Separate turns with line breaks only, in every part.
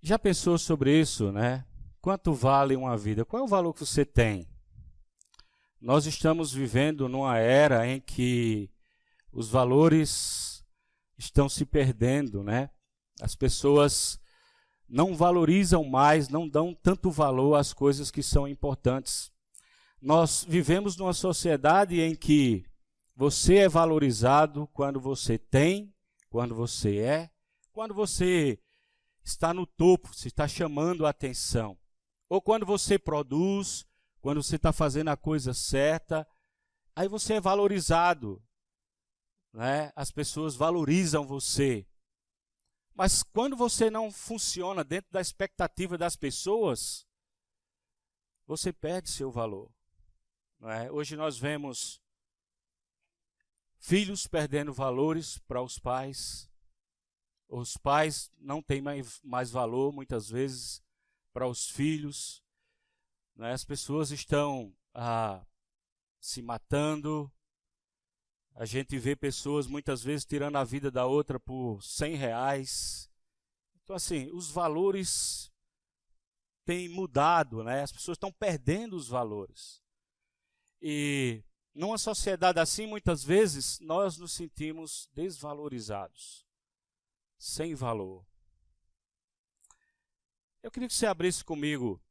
Já pensou sobre isso, né? Quanto vale uma vida? Qual é o valor que você tem? Nós estamos vivendo numa era em que os valores estão se perdendo, né? As pessoas não valorizam mais, não dão tanto valor às coisas que são importantes. Nós vivemos numa sociedade em que você é valorizado quando você tem, quando você está no topo, você está chamando a atenção. Ou quando você produz, quando você está fazendo a coisa certa, aí você é valorizado, né? As pessoas valorizam você. Mas quando você não funciona dentro da expectativa das pessoas, você perde seu valor. Não é? Hoje nós vemos filhos perdendo valores para os pais. Os pais não têm mais valor, muitas vezes, para os filhos. Né? As pessoas estão se matando. A gente vê pessoas, muitas vezes, tirando a vida da outra por R$100. Então, assim, os valores têm mudado, né? As pessoas estão perdendo os valores. E numa sociedade assim, muitas vezes, nós nos sentimos desvalorizados, sem valor. Eu queria que você abrisse comigo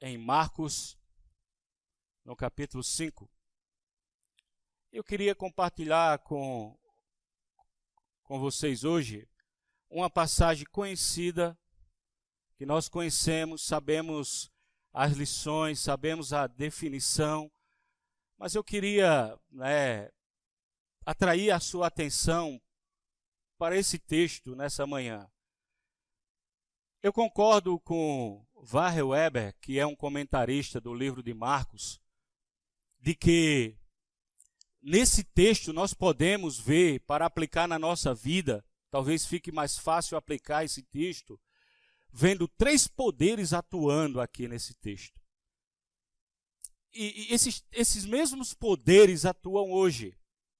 em Marcos, no capítulo 5. Eu queria compartilhar com vocês hoje uma passagem conhecida, que nós conhecemos, sabemos as lições, sabemos a definição, mas eu queria atrair a sua atenção para esse texto nessa manhã. Eu concordo com Warren Weber, que é um comentarista do livro de Marcos, de que nesse texto nós podemos ver, para aplicar na nossa vida, talvez fique mais fácil aplicar esse texto, vendo 3 poderes atuando aqui nesse texto. E esses mesmos poderes atuam hoje,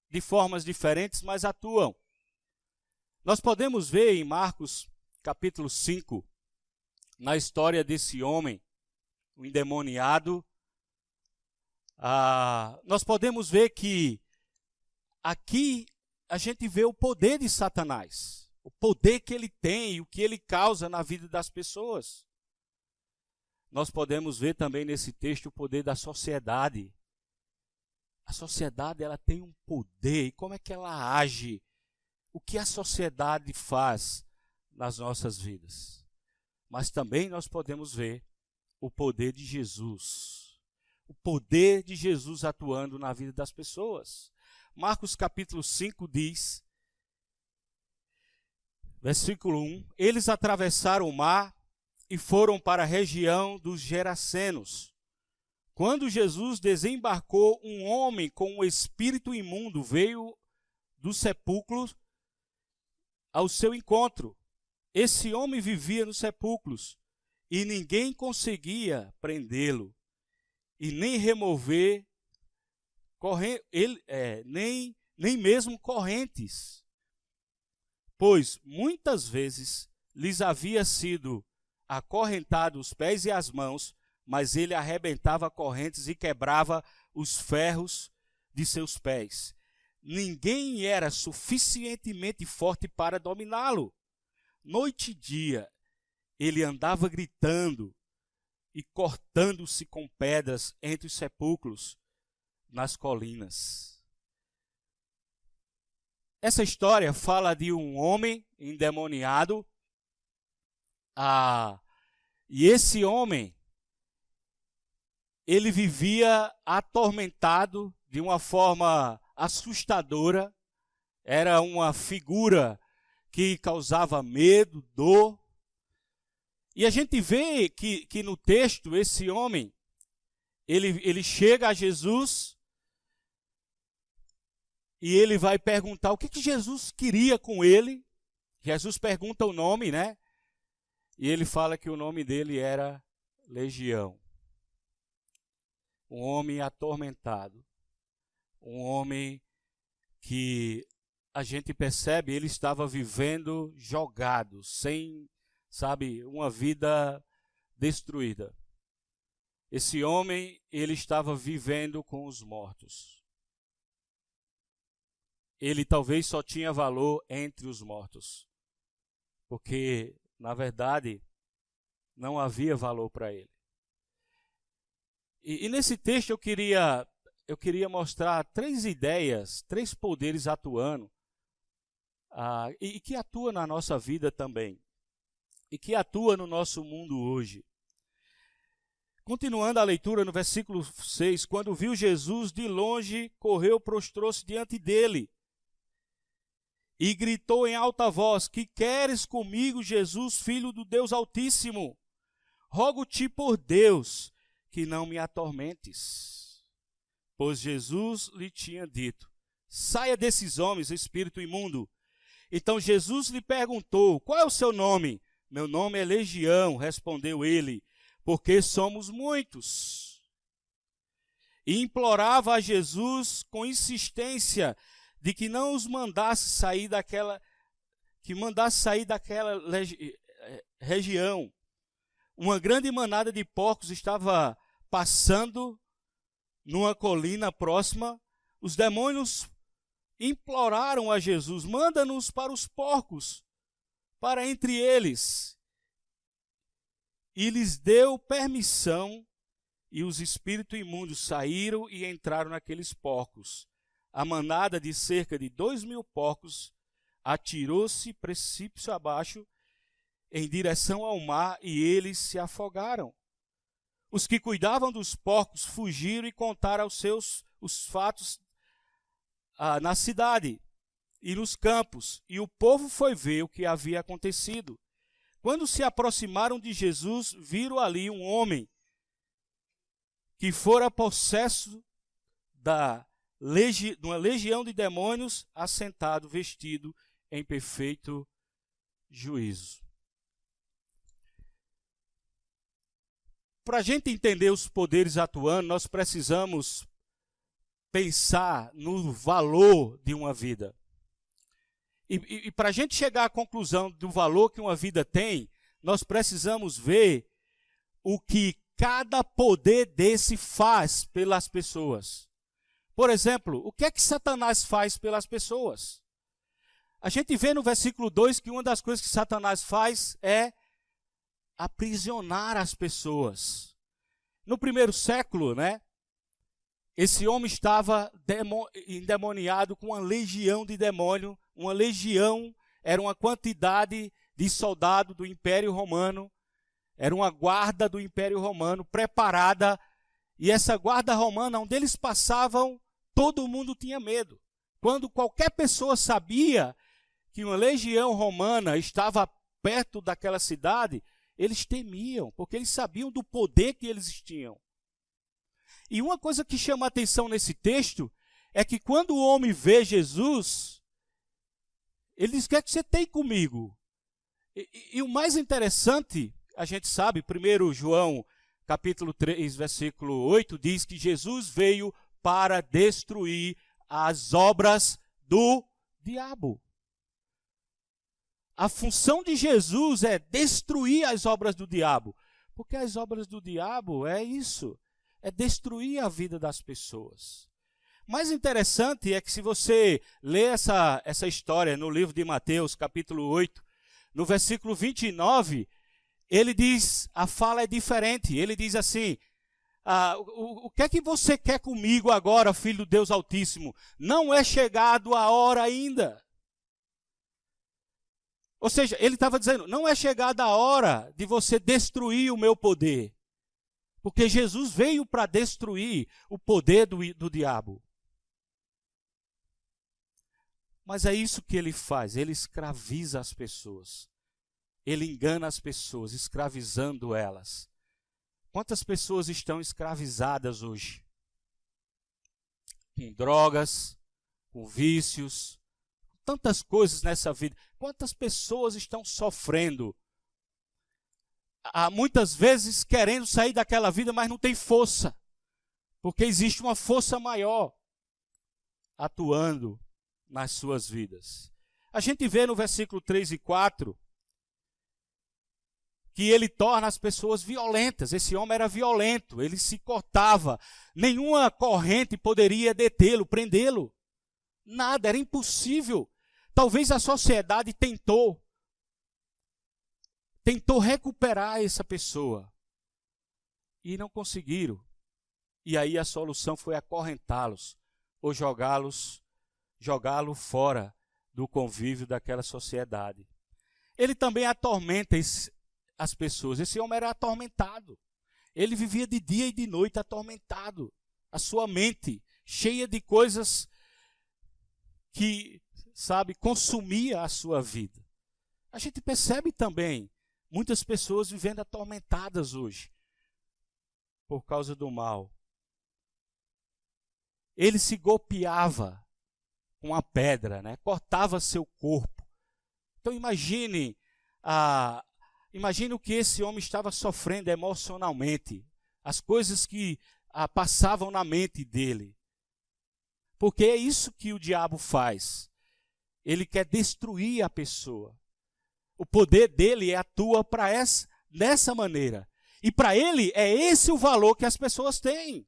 de formas diferentes, mas atuam. Nós podemos ver em Marcos capítulo 5, na história desse homem, o endemoniado, nós podemos ver que aqui a gente vê o poder de Satanás, o poder que ele tem e o que ele causa na vida das pessoas. Nós podemos ver também nesse texto o poder da sociedade. A sociedade, ela tem um poder, e como é que ela age? O que a sociedade faz nas nossas vidas? Mas também nós podemos ver o poder de Jesus. O poder de Jesus atuando na vida das pessoas. Marcos capítulo 5 diz, versículo 1, eles atravessaram o mar e foram para a região dos Gerasenos. Quando Jesus desembarcou, um homem com um espírito imundo veio do sepulcro ao seu encontro. Esse homem vivia nos sepulcros e ninguém conseguia prendê-lo e nem remover nem mesmo correntes, pois muitas vezes lhes havia sido acorrentado os pés e as mãos, mas ele arrebentava correntes e quebrava os ferros de seus pés. Ninguém era suficientemente forte para dominá-lo. Noite e dia, ele andava gritando e cortando-se com pedras entre os sepulcros nas colinas. Essa história fala de um homem endemoniado, e esse homem, ele vivia atormentado de uma forma assustadora, era uma figura que causava medo, dor. E a gente vê que no texto, esse homem, ele chega a Jesus e ele vai perguntar o que Jesus queria com ele. Jesus pergunta o nome, né? E ele fala que o nome dele era Legião. Um homem atormentado. Um homem que a gente percebe, ele estava vivendo jogado, sem, sabe, uma vida destruída. Esse homem, ele estava vivendo com os mortos. Ele talvez só tinha valor entre os mortos, porque, na verdade, não havia valor para ele. E nesse texto eu queria mostrar 3 ideias, 3 poderes atuando, e que atua na nossa vida também, e que atua no nosso mundo hoje. Continuando a leitura no versículo 6, quando viu Jesus de longe, correu, prostrou-se diante dele, e gritou em alta voz: que queres comigo, Jesus, filho do Deus Altíssimo? Rogo-te por Deus, que não me atormentes. Pois Jesus lhe tinha dito: saia desses homens, espírito imundo. Então Jesus lhe perguntou: qual é o seu nome? Meu nome é Legião, respondeu ele, porque somos muitos. E implorava a Jesus com insistência de que não os mandasse sair daquela região. Uma grande manada de porcos estava passando numa colina próxima. Os demônios imploraram a Jesus: manda-nos para os porcos, para entre eles. E lhes deu permissão, e os espíritos imundos saíram e entraram naqueles porcos. A manada de cerca de 2.000 porcos atirou-se precipício abaixo em direção ao mar, e eles se afogaram. Os que cuidavam dos porcos fugiram e contaram os fatos na cidade e nos campos, e o povo foi ver o que havia acontecido. Quando se aproximaram de Jesus, viram ali um homem que fora possesso de uma legião de demônios, assentado, vestido em perfeito juízo. Para a gente entender os poderes atuando, nós precisamos pensar no valor de uma vida. E para a gente chegar à conclusão do valor que uma vida tem, nós precisamos ver o que cada poder desse faz pelas pessoas. Por exemplo, o que é que Satanás faz pelas pessoas? A gente vê no versículo 2 que uma das coisas que Satanás faz é aprisionar as pessoas. No primeiro século, esse homem estava endemoniado com uma legião de demônio. Uma legião era uma quantidade de soldado do Império Romano, era uma guarda do Império Romano preparada, e essa guarda romana, onde eles passavam, todo mundo tinha medo. Quando qualquer pessoa sabia que uma legião romana estava perto daquela cidade, eles temiam, porque eles sabiam do poder que eles tinham. E uma coisa que chama a atenção nesse texto é que quando o homem vê Jesus, ele diz: o que é que você tem comigo? E o mais interessante, a gente sabe, 1 João capítulo 3, versículo 8, diz que Jesus veio para destruir as obras do diabo. A função de Jesus é destruir as obras do diabo. Porque as obras do diabo é isso, é destruir a vida das pessoas. Mais interessante é que se você lê essa história no livro de Mateus, capítulo 8, no versículo 29, ele diz, a fala é diferente. Ele diz assim: o que é que você quer comigo agora, filho do Deus Altíssimo? Não é chegado a hora ainda. Ou seja, ele estava dizendo, não é chegada a hora de você destruir o meu poder. Porque Jesus veio para destruir o poder do diabo. Mas é isso que ele faz, ele escraviza as pessoas. Ele engana as pessoas, escravizando elas. Quantas pessoas estão escravizadas hoje? Com drogas, com vícios, tantas coisas nessa vida. Quantas pessoas estão sofrendo? Muitas vezes querendo sair daquela vida, mas não tem força. Porque existe uma força maior atuando nas suas vidas. A gente vê no versículo 3 e 4 que ele torna as pessoas violentas. Esse homem era violento, ele se cortava. Nenhuma corrente poderia detê-lo, prendê-lo. Nada, era impossível. Talvez a sociedade tentou recuperar essa pessoa e não conseguiram. E aí a solução foi acorrentá-los ou jogá-lo fora do convívio daquela sociedade. Ele também atormenta as pessoas. Esse homem era atormentado. Ele vivia de dia e de noite atormentado. A sua mente cheia de coisas que, consumia a sua vida. A gente percebe também muitas pessoas vivendo atormentadas hoje por causa do mal. Ele se golpeava com a pedra, né? Cortava seu corpo. Então imagine o que esse homem estava sofrendo emocionalmente, as coisas que passavam na mente dele. Porque é isso que o diabo faz. Ele quer destruir a pessoa. O poder dele atua dessa maneira. E para ele é esse o valor que as pessoas têm.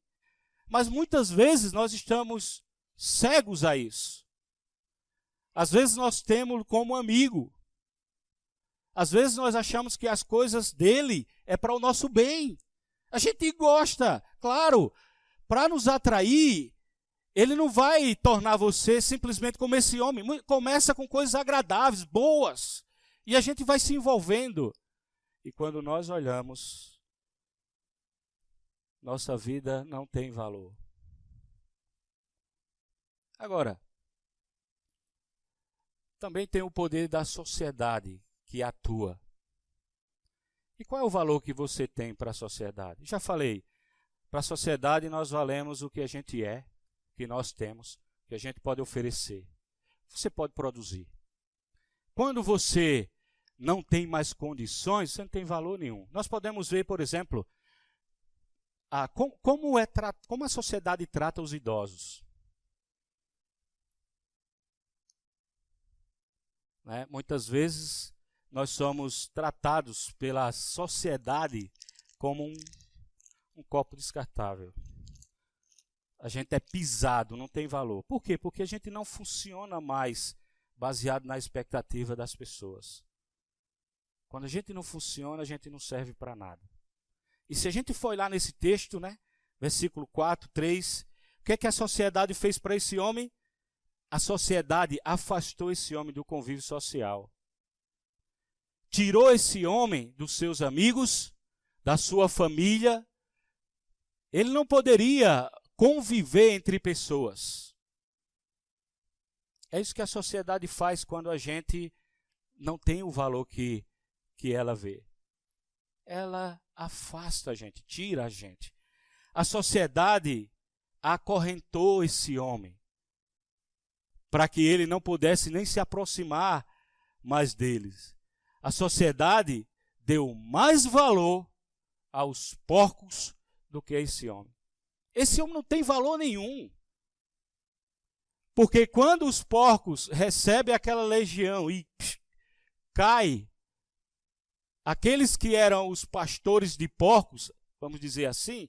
Mas muitas vezes nós estamos cegos a isso. Às vezes nós temos como amigo. Às vezes nós achamos que as coisas dele é para o nosso bem. A gente gosta, claro, para nos atrair. Ele não vai tornar você simplesmente como esse homem. Começa com coisas agradáveis, boas. E a gente vai se envolvendo. E quando nós olhamos, nossa vida não tem valor. Agora, também tem o poder da sociedade que atua. E qual é o valor que você tem para a sociedade? Já falei, para a sociedade nós valemos o que a gente é, o que nós temos, o que a gente pode oferecer. Você pode produzir. Quando você não tem mais condições, você não tem valor nenhum. Nós podemos ver, por exemplo, como a sociedade trata os idosos. Né? Muitas vezes nós somos tratados pela sociedade como um copo descartável. A gente é pisado, não tem valor. Por quê? Porque a gente não funciona mais baseado na expectativa das pessoas. Quando a gente não funciona, a gente não serve para nada. E se a gente for lá nesse texto, né, versículo 4, 3, o que é que a sociedade fez para esse homem? A sociedade afastou esse homem do convívio social. Tirou esse homem dos seus amigos, da sua família. Ele não poderia conviver entre pessoas. É isso que a sociedade faz quando a gente não tem o valor que ela vê. Ela afasta a gente, tira a gente. A sociedade acorrentou esse homem para que ele não pudesse nem se aproximar mais deles. A sociedade deu mais valor aos porcos do que a esse homem. Esse homem não tem valor nenhum. Porque quando os porcos recebem aquela legião e cai, aqueles que eram os pastores de porcos, vamos dizer assim,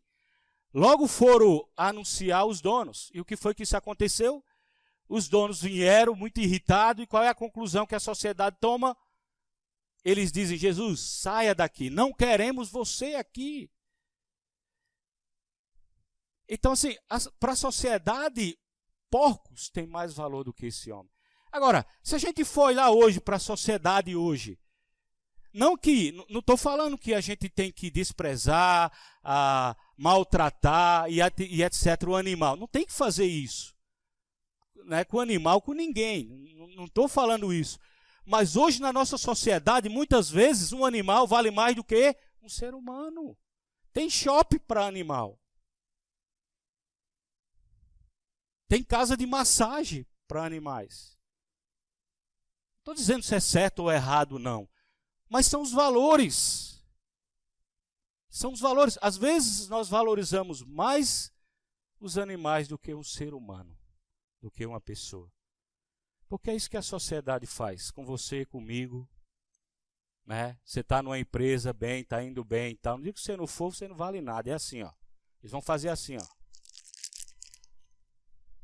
logo foram anunciar os donos. E o que foi que isso aconteceu? Os donos vieram muito irritados. E qual é a conclusão que a sociedade toma? Eles dizem: Jesus, saia daqui, não queremos você aqui. Então, assim, para a sociedade, porcos têm mais valor do que esse homem. Agora, se a gente for lá hoje, para a sociedade hoje, não estou falando que a gente tem que desprezar, maltratar e etc. o animal. Não tem que fazer isso. Não é com o animal, com ninguém. Não estou falando isso. Mas hoje na nossa sociedade, muitas vezes, um animal vale mais do que um ser humano. Tem shopping para animal. Tem casa de massagem para animais. Não estou dizendo se é certo ou errado, não. Mas são os valores. São os valores. Às vezes nós valorizamos mais os animais do que um ser humano, do que uma pessoa. Porque é isso que a sociedade faz com você, comigo. Né? Você está numa empresa bem, está indo bem e tal. No dia que você não for, você não vale nada. É assim, ó. Eles vão fazer assim, ó.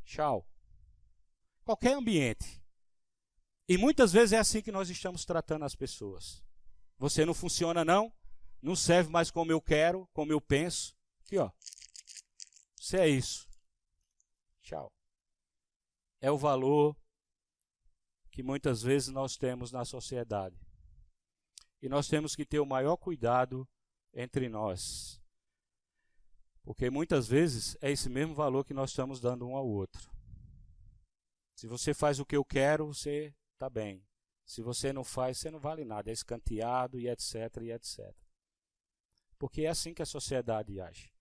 Tchau. Qualquer ambiente. E muitas vezes é assim que nós estamos tratando as pessoas. Você não funciona não, não serve mais como eu quero, como eu penso. Aqui, ó. Você é isso. Tchau. É o valor que muitas vezes nós temos na sociedade. E nós temos que ter o maior cuidado entre nós. Porque muitas vezes é esse mesmo valor que nós estamos dando um ao outro. Se você faz o que eu quero, você está bem. Se você não faz, você não vale nada. É escanteado e etc, e etc. Porque é assim que a sociedade age.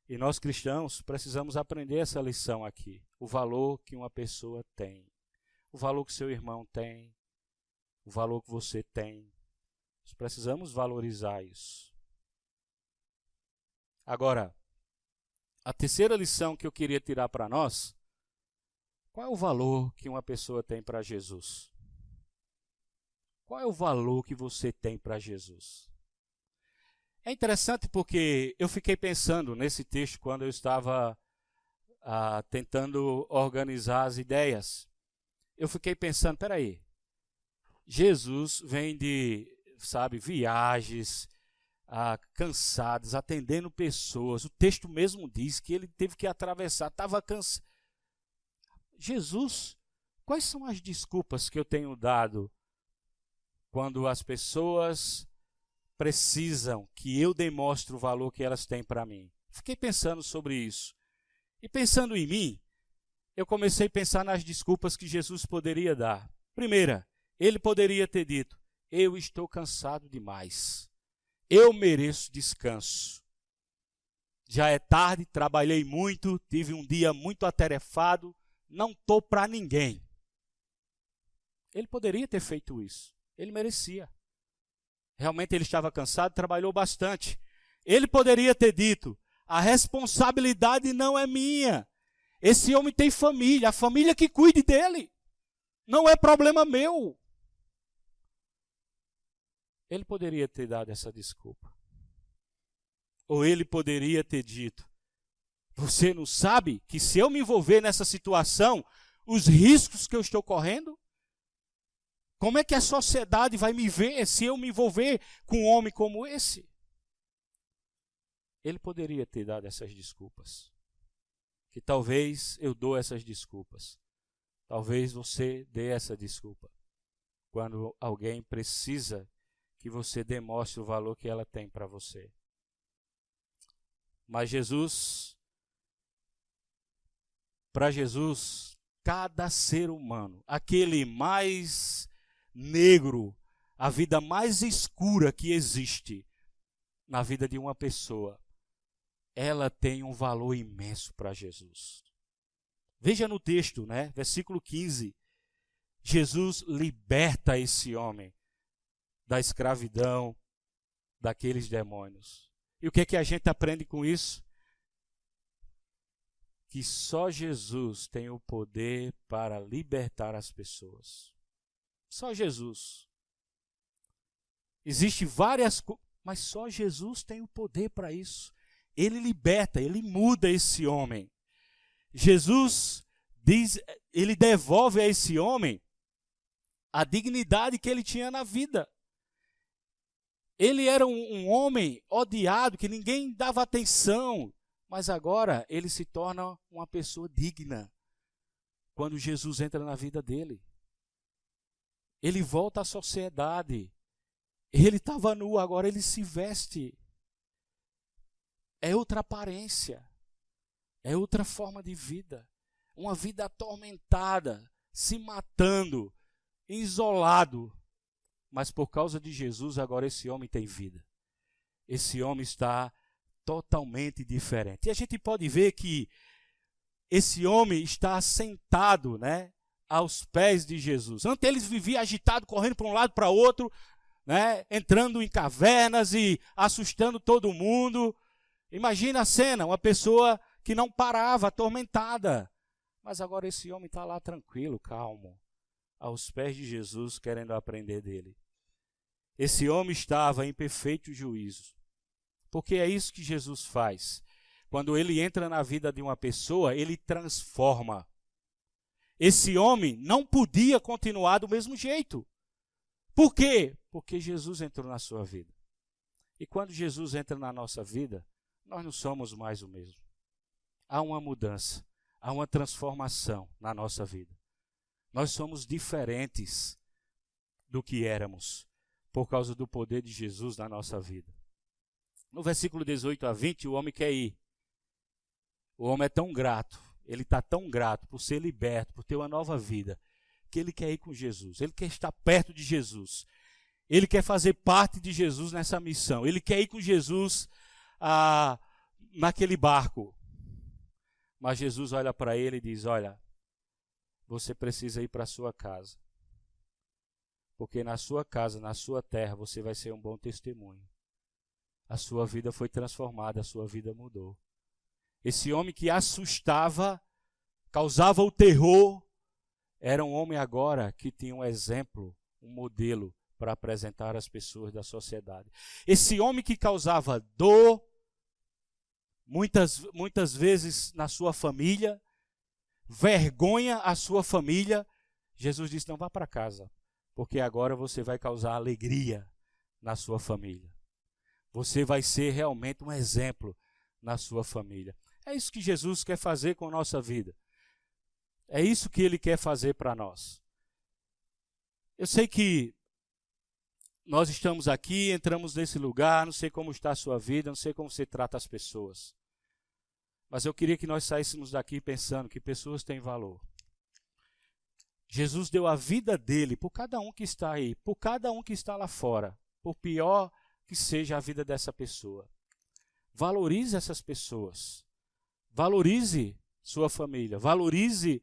E nós cristãos precisamos aprender essa lição aqui. O valor que uma pessoa tem. O valor que seu irmão tem. O valor que você tem. Nós precisamos valorizar isso. Agora, a terceira lição que eu queria tirar para nós, qual é o valor que uma pessoa tem para Jesus? Qual é o valor que você tem para Jesus? É interessante porque eu fiquei pensando nesse texto quando eu estava tentando organizar as ideias. Eu fiquei pensando, peraí, Jesus vem de, viagens, cansados, atendendo pessoas. O texto mesmo diz que ele teve que atravessar, estava cansado. Jesus, quais são as desculpas que eu tenho dado quando as pessoas precisam que eu demonstre o valor que elas têm para mim? Fiquei pensando sobre isso. E pensando em mim, eu comecei a pensar nas desculpas que Jesus poderia dar. Primeira, ele poderia ter dito, eu estou cansado demais. Eu mereço descanso. Já é tarde, trabalhei muito, tive um dia muito atarefado, não estou para ninguém. Ele poderia ter feito isso. Ele merecia. Realmente ele estava cansado, trabalhou bastante. Ele poderia ter dito, a responsabilidade não é minha. Esse homem tem família, a família que cuide dele. Não é problema meu. Ele poderia ter dado essa desculpa. Ou ele poderia ter dito, você não sabe que se eu me envolver nessa situação, os riscos que eu estou correndo? Como é que a sociedade vai me ver se eu me envolver com um homem como esse? Ele poderia ter dado essas desculpas. Que talvez eu dou essas desculpas. Talvez você dê essa desculpa. Quando alguém precisa que você demonstre o valor que ela tem para você. Mas para Jesus, cada ser humano, aquele mais negro, a vida mais escura que existe na vida de uma pessoa, ela tem um valor imenso para Jesus. Veja no texto, né? Versículo 15. Jesus liberta esse homem da escravidão daqueles demônios. E o que é que a gente aprende com isso? Que só Jesus tem o poder para libertar as pessoas. Só Jesus. Existem várias coisas, mas só Jesus tem o poder para isso. Ele liberta, ele muda esse homem. Jesus diz, ele devolve a esse homem a dignidade que ele tinha na vida. Ele era um homem odiado, que ninguém dava atenção, mas agora ele se torna uma pessoa digna quando Jesus entra na vida dele. Ele volta à sociedade. Ele estava nu, agora ele se veste. É outra aparência. É outra forma de vida. Uma vida atormentada, se matando, isolado. Mas por causa de Jesus, agora esse homem tem vida. Esse homem está totalmente diferente. E a gente pode ver que esse homem está sentado, né, aos pés de Jesus. Antes eles viviam agitado, correndo para um lado para outro, né, entrando em cavernas e assustando todo mundo. Imagina a cena, uma pessoa que não parava, atormentada. Mas agora esse homem está lá tranquilo, calmo. aos pés de Jesus, querendo aprender dele. Esse homem estava em perfeito juízo, porque é isso que Jesus faz. Quando ele entra na vida de uma pessoa, ele transforma. Esse homem não podia continuar do mesmo jeito. Por quê? Porque Jesus entrou na sua vida. E quando Jesus entra na nossa vida, nós não somos mais o mesmo. Há uma mudança, há uma transformação na nossa vida. Nós somos diferentes do que éramos, por causa do poder de Jesus na nossa vida. No versículo 18 a 20, o homem quer ir. O homem é tão grato, ele está tão grato por ser liberto, por ter uma nova vida, que ele quer ir com Jesus, ele quer estar perto de Jesus, ele quer fazer parte de Jesus nessa missão, ele quer ir com Jesus naquele barco. Mas Jesus olha para ele e diz, olha, você precisa ir para a sua casa, porque na sua casa, na sua terra, você vai ser um bom testemunho. A sua vida foi transformada, a sua vida mudou. Esse homem que assustava, causava o terror, era um homem agora que tinha um exemplo, um modelo para apresentar às pessoas da sociedade. Esse homem que causava dor, muitas vezes na sua família, vergonha à sua família, Jesus disse, não, vá para casa, porque agora você vai causar alegria na sua família. Você vai ser realmente um exemplo na sua família. É isso que Jesus quer fazer com a nossa vida. É isso que Ele quer fazer para nós. Eu sei que nós estamos aqui, entramos nesse lugar, não sei como está a sua vida, não sei como você trata as pessoas. Mas eu queria que nós saíssemos daqui pensando que pessoas têm valor. Jesus deu a vida dele por cada um que está aí, por cada um que está lá fora, por pior que seja a vida dessa pessoa. Valorize essas pessoas. Valorize sua família, valorize,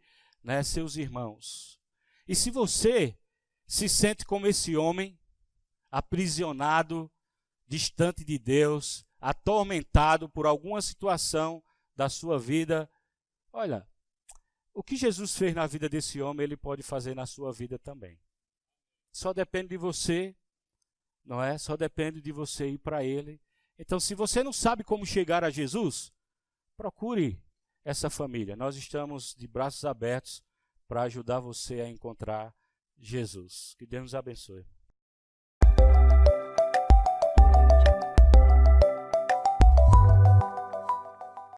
seus irmãos. E se você se sente como esse homem, aprisionado, distante de Deus, atormentado por alguma situação da sua vida, olha, o que Jesus fez na vida desse homem, Ele pode fazer na sua vida também. Só depende de você, não é? Só depende de você ir para Ele. Então, se você não sabe como chegar a Jesus, procure essa família. Nós estamos de braços abertos para ajudar você a encontrar Jesus. Que Deus nos abençoe.